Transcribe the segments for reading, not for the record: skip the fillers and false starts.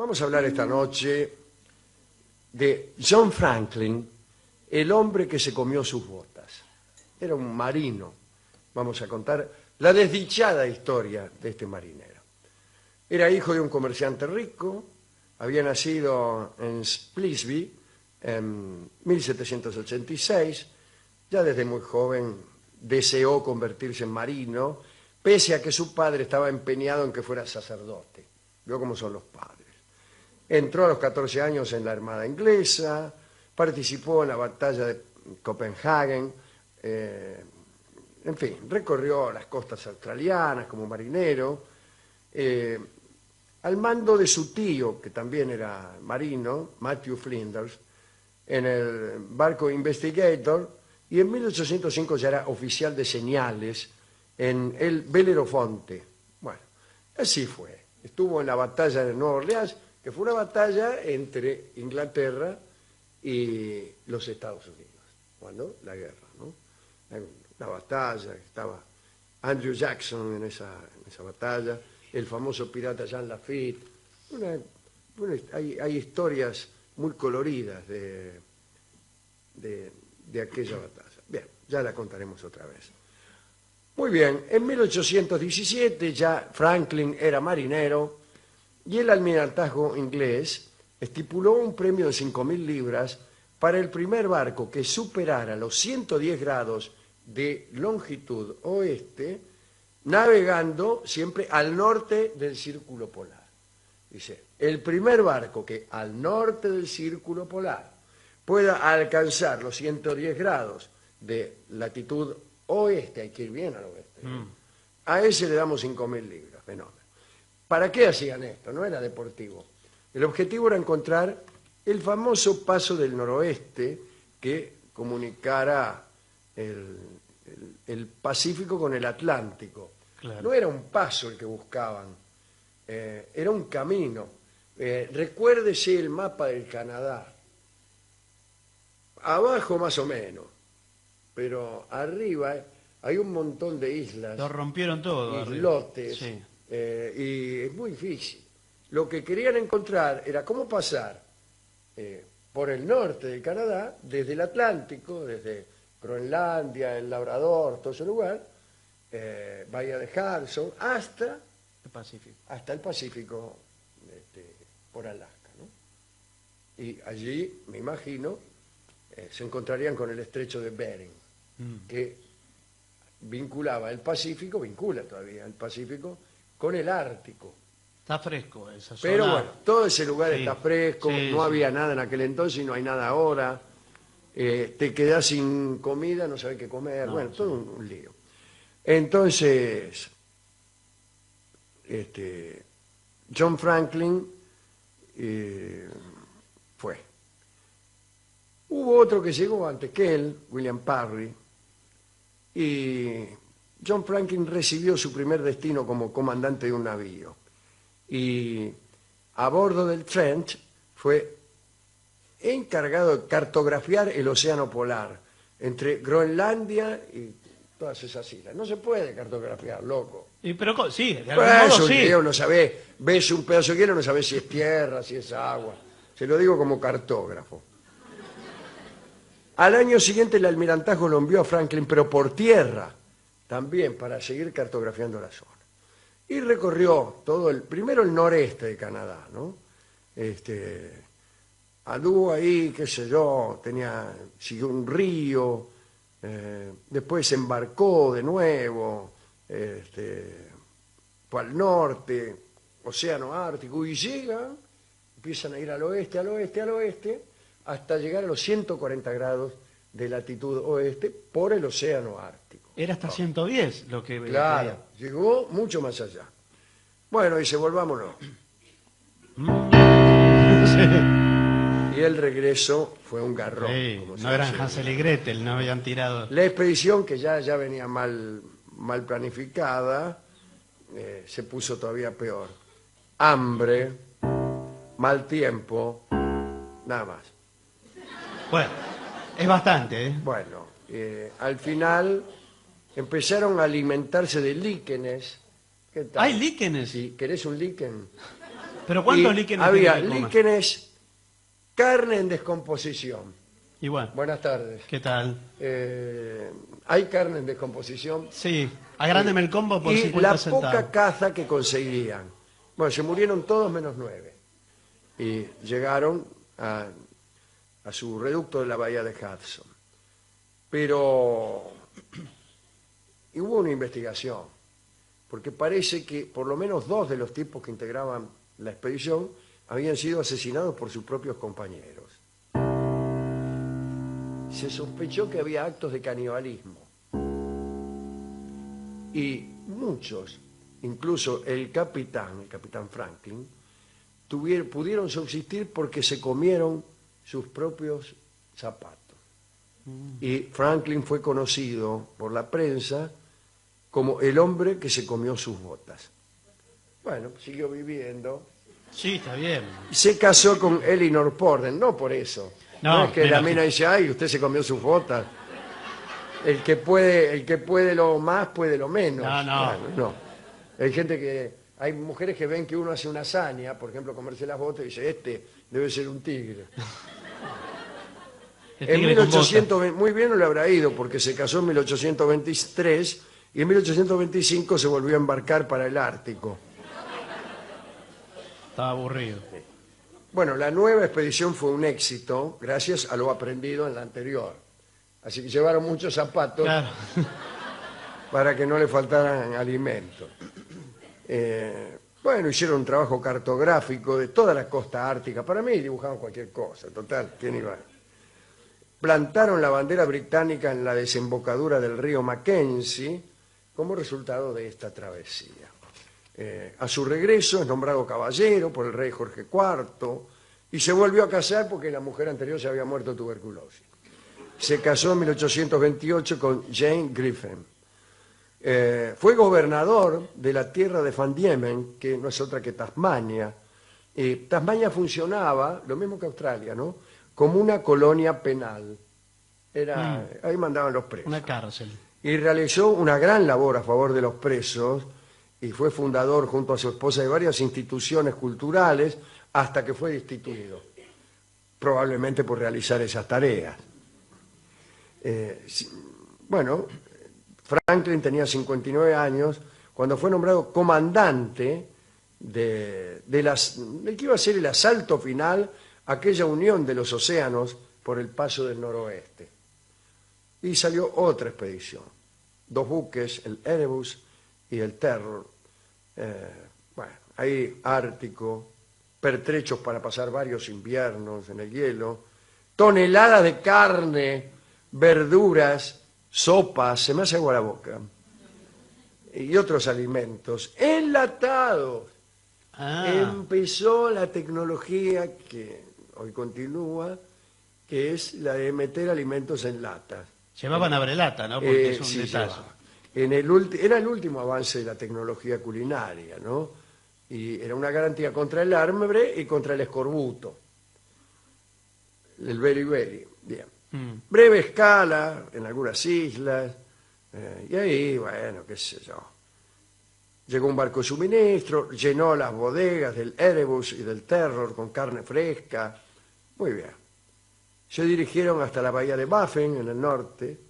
Vamos a hablar esta noche de John Franklin, el hombre que se comió sus botas. Era un marino. Vamos a contar la desdichada historia de este marinero. Era hijo de un comerciante rico, había nacido en Spilsby en 1786. Ya desde muy joven deseó convertirse en marino, pese a que su padre estaba empeñado en que fuera sacerdote. Vio cómo son los padres. Entró a los 14 años en la Armada inglesa, participó en la batalla de Copenhague, en fin, recorrió las costas australianas como marinero. Al mando de su tío, que también era marino, Matthew Flinders, en el barco Investigator, y en 1805 ya era oficial de señales en el Belerofonte. Bueno, así fue. Estuvo en la batalla de Nueva Orleans, que fue una batalla entre Inglaterra y los Estados Unidos. Bueno, la guerra, ¿no? La batalla, estaba Andrew Jackson en esa batalla, el famoso pirata Jean Lafitte. Hay historias muy coloridas de aquella batalla. Bien, ya la contaremos otra vez. Muy bien, en 1817 ya Franklin era marinero y el almirantazgo inglés estipuló un premio de 5.000 libras para el primer barco que superara los 110 grados de longitud oeste, navegando siempre al norte del círculo polar. Dice, el primer barco que al norte del círculo polar pueda alcanzar los 110 grados de latitud oeste, hay que ir bien al oeste, a ese le damos 5.000 libras, fenómeno. ¿Para qué hacían esto? No era deportivo. El objetivo era encontrar el famoso paso del noroeste que comunicara el Pacífico con el Atlántico. Claro. No era un paso el que buscaban, era un camino. Recuérdese el mapa del Canadá. Abajo más o menos, pero arriba hay un montón de islas. Lo rompieron todo. Islotes, sí. Y es muy difícil. Lo que querían encontrar era cómo pasar por el norte del Canadá, desde el Atlántico, desde Groenlandia, el Labrador, todo ese lugar, Bahía de Hudson, hasta el Pacífico, por Alaska, ¿no? Y allí, me imagino, se encontrarían con el estrecho de Bering, que vincula todavía el Pacífico con el Ártico. Está fresco esa zona. Pero bueno, todo ese lugar sí, está fresco, sí, no sí. había nada en aquel entonces y no hay nada ahora. Te quedás sin comida, no sabés qué comer, No, bueno, sí. todo un lío. Entonces, John Franklin fue. Hubo otro que llegó antes que él, William Parry, y John Franklin recibió su primer destino como comandante de un navío. Y a bordo del Trent fue encargado de cartografiar el océano polar entre Groenlandia y todas esas islas. No se puede cartografiar, loco. Pero sí, de algún Pues, modo sí. no sabés, ves un pedazo de hielo, no sabés si es tierra, si es agua. Se lo digo como cartógrafo. Al año siguiente el almirantazgo lo envió a Franklin, pero por tierra, también para seguir cartografiando la zona. Y recorrió primero el noreste de Canadá, ¿no? Anduvo ahí, qué sé yo, siguió un río, después se embarcó de nuevo, fue al norte, océano Ártico, y empiezan a ir al oeste, al oeste, al oeste, hasta llegar a los 140 grados de latitud oeste por el océano Ártico. Era hasta 110 lo que... Claro, llegó mucho más allá. Bueno, dice, volvámonos. Sí. Y el regreso fue un garrón. Sí, como se no eran dice. Hansel y Gretel, no habían tirado... La expedición, que ya venía mal planificada, se puso todavía peor. Hambre, mal tiempo, nada más. Bueno, es bastante, ¿eh? Bueno, al final empezaron a alimentarse de líquenes. ¿Qué tal? ¿Hay líquenes? Si querés un líquen. Pero ¿cuántos Y líquenes había tiene que comer? líquenes, carne en descomposición. Y bueno, Buenas tardes. ¿qué tal? Hay carne en descomposición. Sí, agrándeme el combo por Y 50 la centavos. poca caza que conseguían. Bueno, se murieron todos menos 9. Y llegaron a su reducto de la bahía de Hudson. Pero y hubo una investigación, porque parece que por lo menos 2 de los tipos que integraban la expedición habían sido asesinados por sus propios compañeros. Se sospechó que había actos de canibalismo. Y muchos, incluso el capitán Franklin, pudieron subsistir porque se comieron sus propios zapatos. Y Franklin fue conocido por la prensa como el hombre que se comió sus botas. Bueno, siguió viviendo. Sí, está bien. Se casó con Elinor Porden, no por eso. No es que la mina dice, ay, usted se comió sus botas. El que puede lo más, puede lo menos. No. Bueno, no. Hay mujeres que ven que uno hace una hazaña, por ejemplo, comerse las botas, y dice, este debe ser un tigre. En 1820, muy bien no le habrá ido, porque se casó en 1823 y en 1825 se volvió a embarcar para el Ártico. Estaba aburrido. Bueno, la nueva expedición fue un éxito gracias a lo aprendido en la anterior. Así que llevaron muchos zapatos, Claro. para que no le faltaran alimentos. Bueno, hicieron un trabajo cartográfico de toda la costa ártica. Para mí dibujaban cualquier cosa, total, ¿quién iba? Plantaron la bandera británica en la desembocadura del río Mackenzie como resultado de esta travesía. A su regreso es nombrado caballero por el rey Jorge IV y se volvió a casar porque la mujer anterior se había muerto de tuberculosis. Se casó en 1828 con Jane Griffin. Fue gobernador de la tierra de Van Diemen, que no es otra que Tasmania. Tasmania funcionaba, lo mismo que Australia, ¿no?, como una colonia penal. Ahí mandaban los presos. Una cárcel. Y realizó una gran labor a favor de los presos y fue fundador junto a su esposa de varias instituciones culturales hasta que fue destituido, probablemente por realizar esas tareas. Bueno, Franklin tenía 59 años cuando fue nombrado comandante del que iba a ser el asalto final a aquella unión de los océanos por el paso del noroeste. Y salió otra expedición. 2 buques, el Erebus y el Terror. Bueno, ahí Ártico, pertrechos para pasar varios inviernos en el hielo, toneladas de carne, verduras, sopas, se me hace agua la boca, y otros alimentos enlatados. Empezó la tecnología que hoy continúa, que es la de meter alimentos en latas. Llevaban abrelata, ¿no? Porque es un Sí, detalle. era el último avance de la tecnología culinaria, ¿no? Y era una garantía contra el hambre y contra el escorbuto. El beriberi, bien. Breve escala en algunas islas, y ahí, bueno, qué sé yo. Llegó un barco de suministro, llenó las bodegas del Erebus y del Terror con carne fresca. Muy bien. Se dirigieron hasta la bahía de Baffin, en el norte,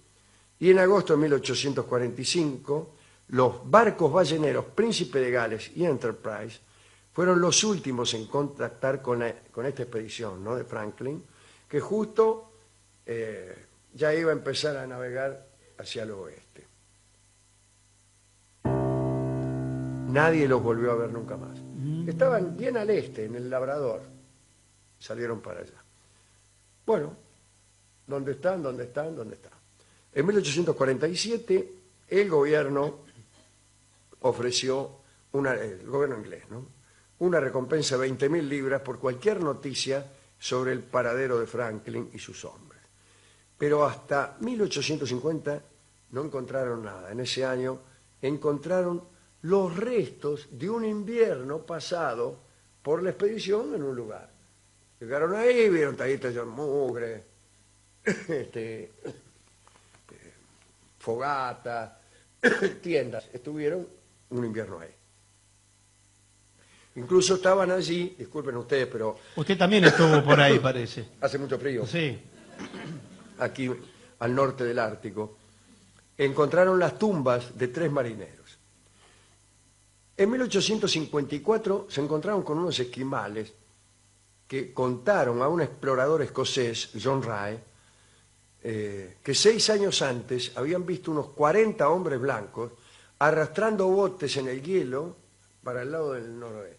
y en agosto de 1845, los barcos balleneros Príncipe de Gales y Enterprise fueron los últimos en contactar con esta expedición, ¿no?, de Franklin, que justo ya iba a empezar a navegar hacia el oeste. Nadie los volvió a ver nunca más. Estaban bien al este, en el Labrador. Salieron para allá. Bueno, ¿dónde están? ¿Dónde están? ¿Dónde están? En 1847, el gobierno ofreció, el gobierno inglés, ¿no?, una recompensa de 20.000 libras por cualquier noticia sobre el paradero de Franklin y sus hombres. Pero hasta 1850 no encontraron nada. En ese año encontraron los restos de un invierno pasado por la expedición en un lugar. Llegaron ahí, vieron tallitas de mugre, fogata, tiendas. Estuvieron un invierno ahí. Incluso estaban allí, disculpen ustedes, pero Usted también estuvo por ahí, parece. hace mucho frío, Sí. aquí al norte del Ártico, encontraron las tumbas de 3 marineros. En 1854 se encontraron con unos esquimales que contaron a un explorador escocés, John Rae, que 6 años antes habían visto unos 40 hombres blancos arrastrando botes en el hielo para el lado del noroeste.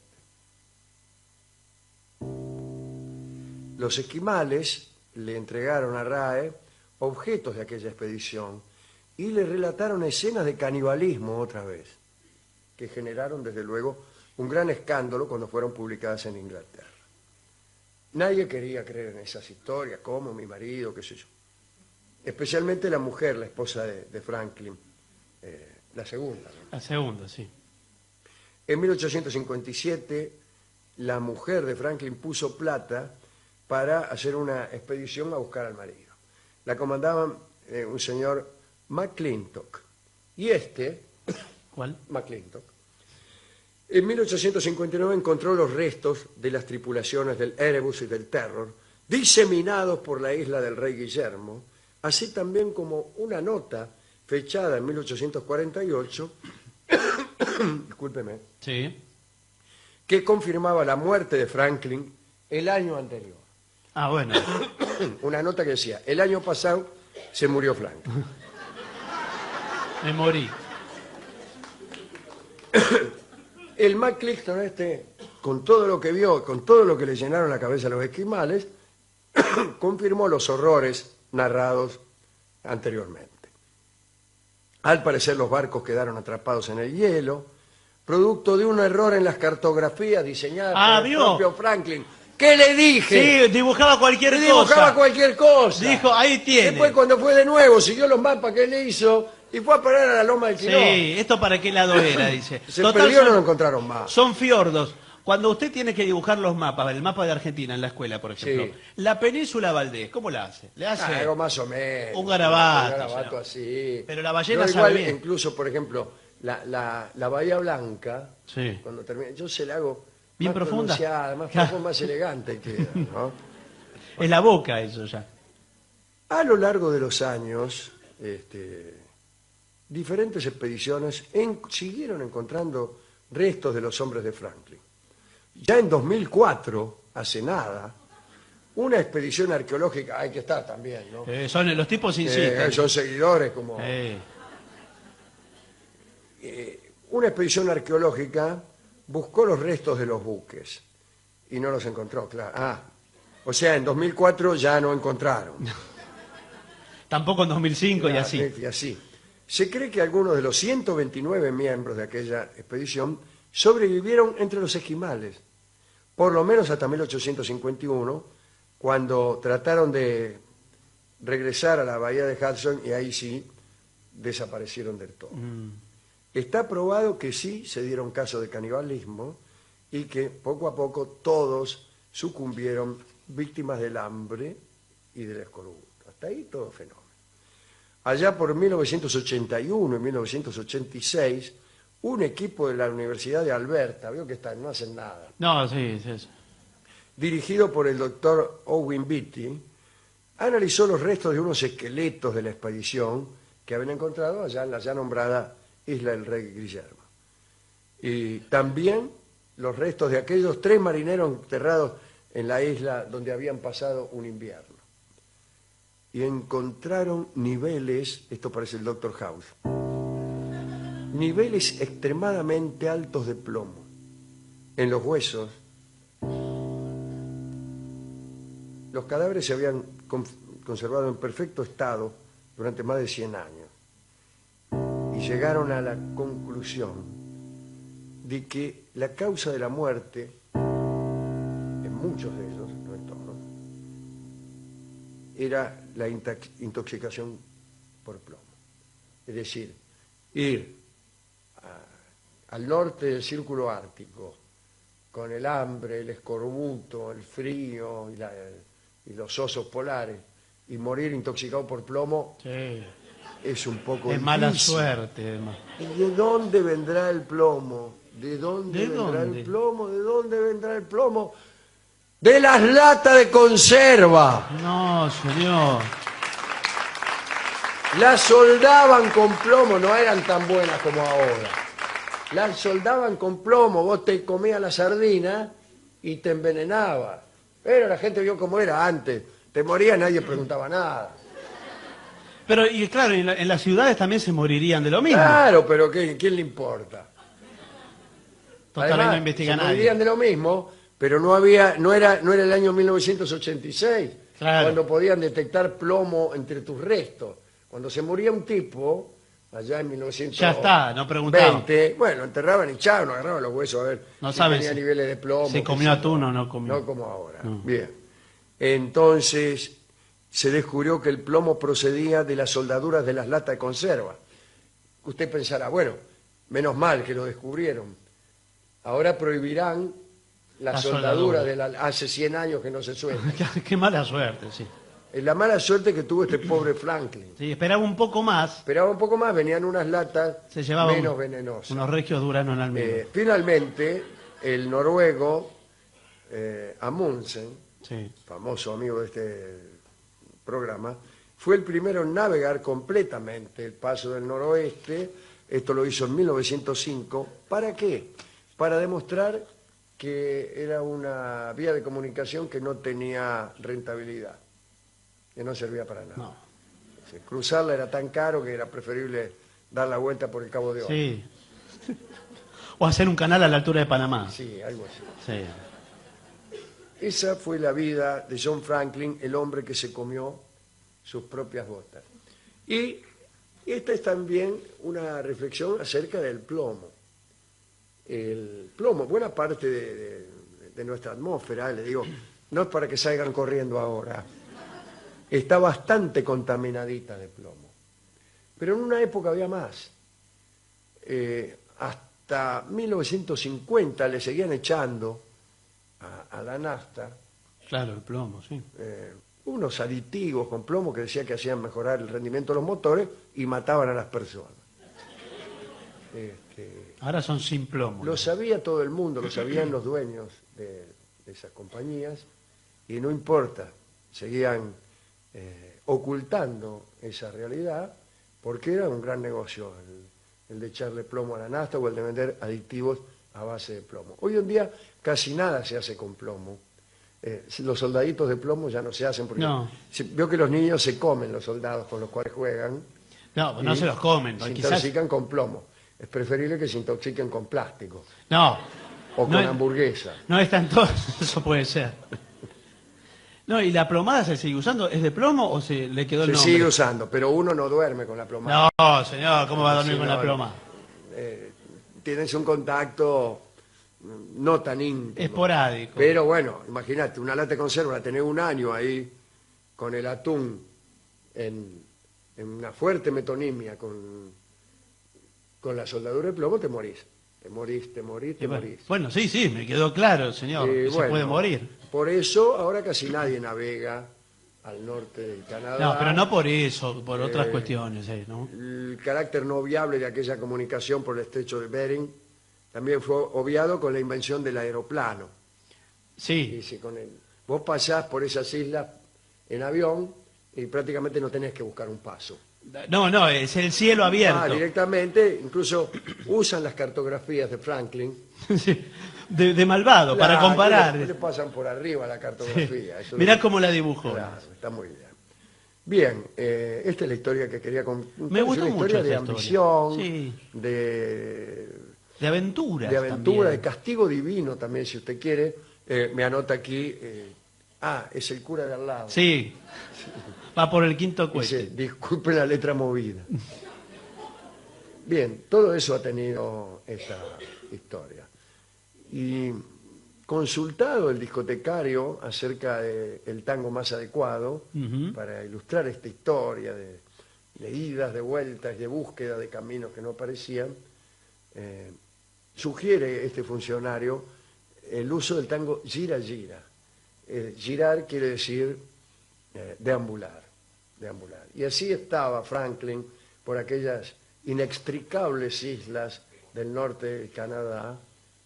Los esquimales le entregaron a Rae objetos de aquella expedición y le relataron escenas de canibalismo otra vez, que generaron desde luego un gran escándalo cuando fueron publicadas en Inglaterra. Nadie quería creer en esas historias, como mi marido, qué sé yo. Especialmente la mujer, la esposa de Franklin, la segunda, ¿no? La segunda, sí. En 1857, la mujer de Franklin puso plata para hacer una expedición a buscar al marido. La comandaban un señor McClintock. Y ¿Cuál? McClintock, en 1859 encontró los restos de las tripulaciones del Erebus y del Terror, diseminados por la isla del Rey Guillermo, así también como una nota fechada en 1848, discúlpeme, Sí. que confirmaba la muerte de Franklin el año anterior. Ah, bueno. Una nota que decía, el año pasado se murió Franklin. Me morí. El McClintock con todo lo que vio, con todo lo que le llenaron la cabeza a los esquimales, confirmó los horrores narrados anteriormente. Al parecer los barcos quedaron atrapados en el hielo, producto de un error en las cartografías diseñadas por el ¿vio? propio Franklin. ¿Qué le dije? Sí, dibujaba cualquier Le cosa. dibujaba cualquier cosa. Dijo, ahí tiene. Después cuando fue de nuevo, siguió los mapas que él hizo y fue a parar a la loma del Quiló. Sí, ¿esto para qué lado era? Dice. Se Total, perdió, no son- lo encontraron más. Son fiordos. Cuando usted tiene que dibujar los mapas, el mapa de Argentina en la escuela, por ejemplo, Sí. la península Valdés, ¿cómo la hace? Le hace Algo más o menos. un garabato, Un garabato o sea. así. Pero la ballena Yo sabe igual, bien. incluso, por ejemplo, la Bahía Blanca, Sí. cuando termina, yo se la hago Bien más profunda. pronunciada, más profunda, más elegante queda, ¿no? Es la boca eso ya. A lo largo de los años, diferentes expediciones siguieron encontrando restos de los hombres de Franklin. Ya en 2004, hace nada, una expedición arqueológica, hay que estar también, ¿no? Son los tipos insisten. Son seguidores como... Una expedición arqueológica buscó los restos de los buques y no los encontró, claro. O sea, en 2004 ya no encontraron. Tampoco en 2005 y Claro, así. y así. Se cree que algunos de los 129 miembros de aquella expedición sobrevivieron entre los esquimales, por lo menos hasta 1851, cuando trataron de regresar a la bahía de Hudson y ahí sí desaparecieron del todo. Está probado que sí se dieron casos de canibalismo y que poco a poco todos sucumbieron víctimas del hambre y del escorbuto. Hasta ahí todo fenómeno. Allá por 1981 y 1986, un equipo de la Universidad de Alberta, veo que no hacen nada, No, sí, sí. dirigido por el doctor Owen Beatty, analizó los restos de unos esqueletos de la expedición que habían encontrado allá en la ya nombrada Isla del Rey Guillermo. Y también los restos de aquellos 3 marineros enterrados en la isla donde habían pasado un invierno. Y encontraron niveles, esto parece el Dr. House, niveles extremadamente altos de plomo en los huesos. Los cadáveres se habían conservado en perfecto estado durante más de 100 años y llegaron a la conclusión de que la causa de la muerte, en muchos de ellos, no en todos, era la intoxicación por plomo. Es decir, ir al norte del círculo ártico con el hambre, el escorbuto, el frío y los osos polares y morir intoxicado por plomo Sí. es un poco Es mala difícil. suerte, además. ¿Y de dónde vendrá el plomo? ¿De dónde ¿De vendrá dónde? el plomo? ¿De dónde vendrá el plomo? ¡De las latas de conserva! No, señor. Las soldaban con plomo, no eran tan buenas como ahora. Las soldaban con plomo, vos te comías la sardina y te envenenaba. Pero la gente vio cómo era antes. Te moría y nadie preguntaba nada. Pero, y claro, en las ciudades también se morirían de lo mismo. Claro, pero ¿quién le importa? Total, ahí no investiga se nadie. morirían de lo mismo, pero no era el año 1986, Claro. cuando podían detectar plomo entre tus restos. Cuando se moría un tipo, allá en 1920, Ya está, no preguntaba. bueno, enterraban y echaban, agarraban los huesos a ver No si saben tenía si- niveles de plomo. si qué comió sé yo. atún o no comió. No como ahora. No. Bien. Entonces se descubrió que el plomo procedía de las soldaduras de las latas de conserva. Usted pensará, bueno, menos mal que lo descubrieron. Ahora prohibirán las La soldaduras soldadura. hace 100 años que no se sueltan. Qué mala suerte, sí. Es la mala suerte que tuvo este pobre Franklin. Sí, esperaba un poco más, Esperaba un poco más, venían unas latas se llevaba menos venenosas. unos regios duranos en almíbar. Finalmente, el noruego Amundsen, Sí. famoso amigo de este programa, fue el primero en navegar completamente el paso del noroeste. Esto lo hizo en 1905. ¿Para qué? Para demostrar que era una vía de comunicación que no tenía rentabilidad, que no servía para nada. No. Cruzarla era tan caro que era preferible dar la vuelta por el Cabo de Hornos. Sí. O hacer un canal a la altura de Panamá. Sí, algo así. Sí. Esa fue la vida de John Franklin, el hombre que se comió sus propias botas. Y esta es también una reflexión acerca del plomo. El plomo, buena parte de nuestra atmósfera, le digo, no es para que salgan corriendo ahora, está bastante contaminadita de plomo. Pero en una época había más. Hasta 1950 le seguían echando a la nafta Claro, el plomo, sí. unos aditivos con plomo que decía que hacían mejorar el rendimiento de los motores y mataban a las personas. Ahora son sin plomo. Lo sabía todo el mundo, lo sabían los dueños de esas compañías y no importa, seguían ocultando esa realidad porque era un gran negocio el de echarle plomo a la nafta o el de vender aditivos a base de plomo. Hoy en día casi nada se hace con plomo. Los soldaditos de plomo ya no se hacen porque No. veo que los niños se comen los soldados con los cuales juegan. No, no y se los comen. Se Quizás... intoxican con plomo. Es preferible que se intoxiquen con plástico No. o con No es- hamburguesa. No es tanto, eso puede ser. No, ¿y la plomada se sigue usando? ¿Es de plomo o se le quedó el Se nombre? sigue usando, pero uno no duerme con la plomada. No, señor, ¿cómo va a dormir Sí, con no, la ploma? Tienes un contacto no tan íntimo. Esporádico. Pero bueno, imagínate, una lata de conserva, la tenés un año ahí con el atún en una fuerte metonimia con la soldadura de plomo, te morís. Te morís, te morís, te morís. Bueno, sí, sí, me quedó claro, señor. que se Bueno, puede morir. Por eso ahora casi nadie navega al norte del Canadá. No, pero no por eso, por otras Eh, cuestiones, ¿no? El carácter no viable de aquella comunicación por el estrecho de Bering también fue obviado con la invención del aeroplano. Sí, Y si vos pasás por esas islas en avión y prácticamente no tenés que buscar un paso. no, es el cielo abierto. Directamente, incluso usan las cartografías de Franklin. Sí, de malvado, para Claro, comparar. le pasan por arriba la cartografía. Eso Mirá es- cómo la dibujó. Claro, está muy bien. Bien, esta es la historia que quería contar. Me Es gustó una mucho historia de esta historia. ambición, Sí. de Aventuras aventura, de también. castigo divino también, si usted quiere. Me anota aquí, es el cura de al lado. Sí, va por el quinto Dice, cueste. disculpe la letra movida. Bien, todo eso ha tenido esta historia. Y consultado el discotecario acerca del tango más adecuado Ujú. para ilustrar esta historia de idas, de vueltas, de búsqueda de caminos que no aparecían, sugiere este funcionario el uso del tango gira-gira. Girar quiere decir deambular, deambular. Y así estaba Franklin por aquellas inextricables islas del norte de Canadá,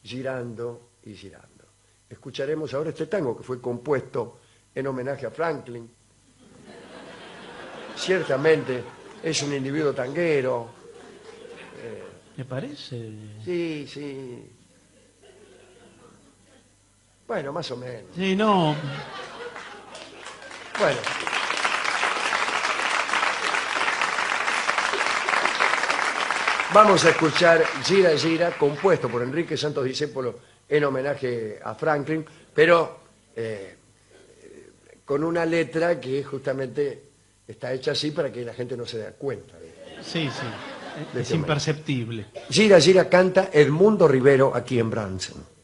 girando y girando. Escucharemos ahora este tango que fue compuesto en homenaje a Franklin. Ciertamente es un individuo tanguero. ¿Me parece? Sí, sí. Bueno, más o menos. Sí, no. Bueno. Vamos a escuchar Gira Gira, compuesto por Enrique Santos Discépolo en homenaje a Franklin, pero con una letra que justamente está hecha así para que la gente no se dé cuenta. Sí, sí. De Es este imperceptible. Gira Gira canta Edmundo Rivero aquí en Bransen.